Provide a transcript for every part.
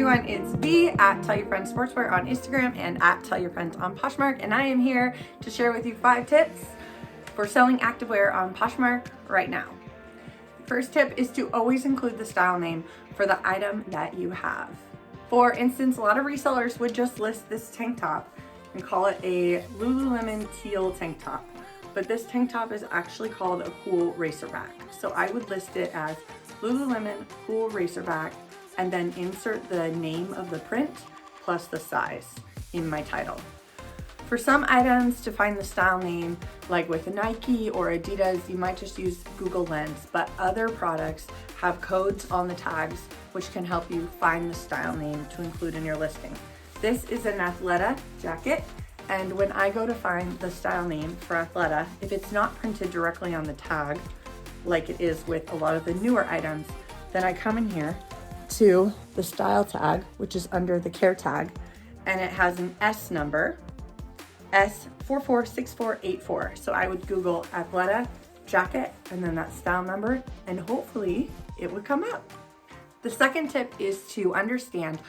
everyone, it's V at Tell Your Friends Sportswear on Instagram and at Tell Your Friends on Poshmark, and I am here to share with you 5 tips for selling activewear on Poshmark right now. First tip is to always include the style name for the item that you have. For instance, a lot of resellers would just list this tank top and call it a Lululemon teal tank top, but this tank top is actually called a cool racerback. So I would list it as Lululemon cool racerback and then insert the name of the print plus the size in my title. For some items, to find the style name, like with Nike or Adidas, you might just use Google Lens, but other products have codes on the tags which can help you find the style name to include in your listing. This is an Athleta jacket, and when I go to find the style name for Athleta, if it's not printed directly on the tag, like it is with a lot of the newer items, then I come in here to the style tag, which is under the care tag, and it has an S number, S446484. So I would Google Athleta jacket and then that style number, and hopefully it would come up. The second tip is to understand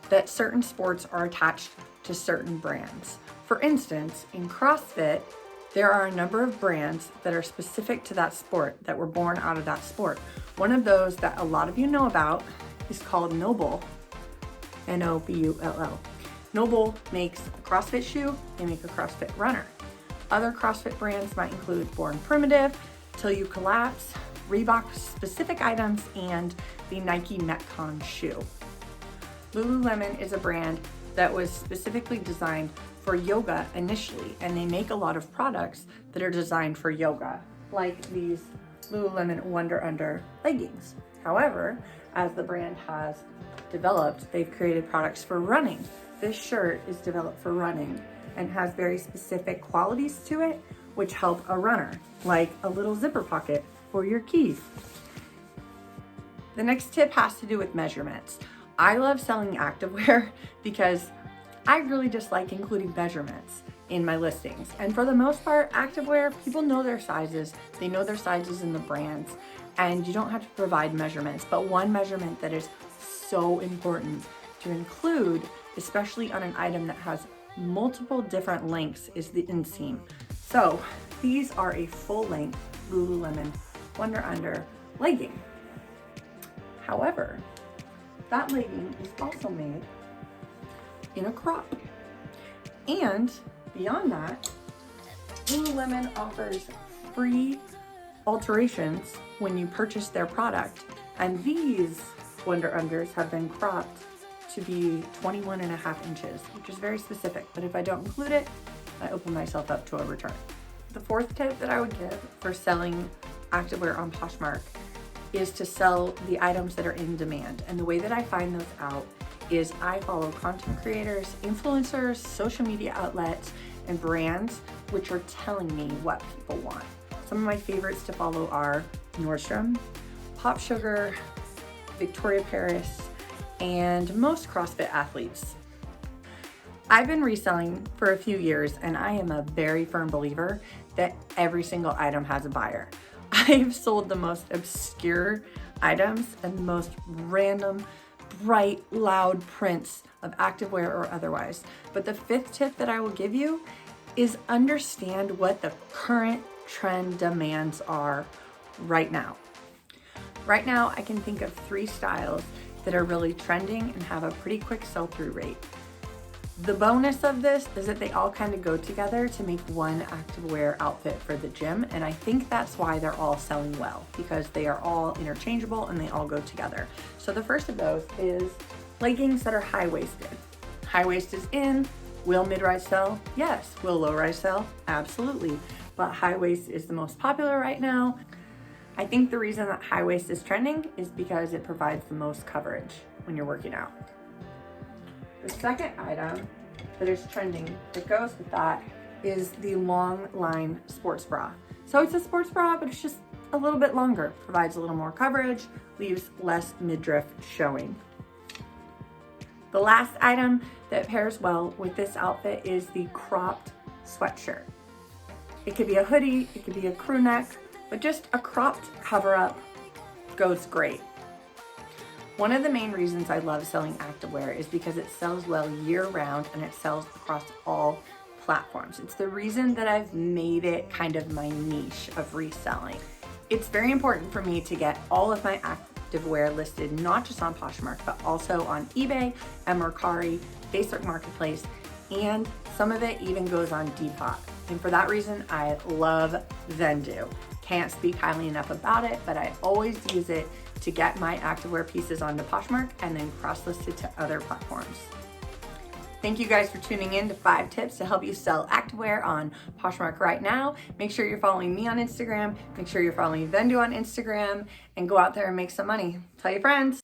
that certain sports are attached to certain brands. For instance, in CrossFit, there are a number of brands that are specific to that sport, that were born out of that sport. One of those that a lot of you know about is called Nobull, Nobull. Nobull makes a CrossFit shoe, they make a CrossFit runner. Other CrossFit brands might include Born Primitive, Till You Collapse, Reebok specific items, and the Nike Metcon shoe. Lululemon is a brand that was specifically designed for yoga initially, and they make a lot of products that are designed for yoga, like these Lululemon Wonder Under leggings. However, as the brand has developed, they've created products for running. This shirt is developed for running and has very specific qualities to it, which help a runner, like a little zipper pocket for your keys. The next tip has to do with measurements. I love selling activewear because I really just like including measurements in my listings. And for the most part, activewear, people know their sizes. They know their sizes in the brands, and you don't have to provide measurements. But one measurement that is so important to include, especially on an item that has multiple different lengths, is the inseam. So these are a full length Lululemon Wonder Under legging. However, that legging is also made in a crop. And beyond that, Lululemon offers free alterations when you purchase their product. And these Wonder Unders have been cropped to be 21.5 inches, which is very specific. But if I don't include it, I open myself up to a return. The fourth tip that I would give for selling activewear on Poshmark is to sell the items that are in demand. And the way that I find those out is I follow content creators, influencers, social media outlets, and brands which are telling me what people want. Some of my favorites to follow are Nordstrom, Pop Sugar, Victoria Paris, and most CrossFit athletes. I've been reselling for a few years, and I am a very firm believer that every single item has a buyer. I've sold the most obscure items and the most random, bright, loud prints of activewear or otherwise. But the fifth tip that I will give you is understand what the current trend demands are right now. Right now, I can think of 3 styles that are really trending and have a pretty quick sell-through rate. The bonus of this is that they all kind of go together to make one activewear outfit for the gym, and I think that's why they're all selling well, because they are all interchangeable and they all go together. So the first of those is leggings that are high-waisted. High-waist is in. Will mid-rise sell? Yes. Will low-rise sell? Absolutely. But high-waist is the most popular right now. I think the reason that high-waist is trending is because it provides the most coverage when you're working out. The second item that is trending that goes with that is the long line sports bra. So it's a sports bra, but it's just a little bit longer, provides a little more coverage, leaves less midriff showing. The last item that pairs well with this outfit is the cropped sweatshirt. It could be a hoodie, it could be a crew neck, but just a cropped cover up goes great. One of the main reasons I love selling activewear is because it sells well year-round and it sells across all platforms. It's the reason that I've made it kind of my niche of reselling. It's very important for me to get all of my activewear listed not just on Poshmark, but also on eBay and Mercari, Facebook Marketplace, and some of it even goes on Depop. And for that reason, I love Vendoo. Can't speak highly enough about it, but I always use it to get my activewear pieces onto Poshmark and then cross-list it to other platforms. Thank you guys for tuning in to 5 tips to help you sell activewear on Poshmark right now. Make sure you're following me on Instagram. Make sure you're following Vendoo on Instagram, and go out there and make some money. Tell your friends.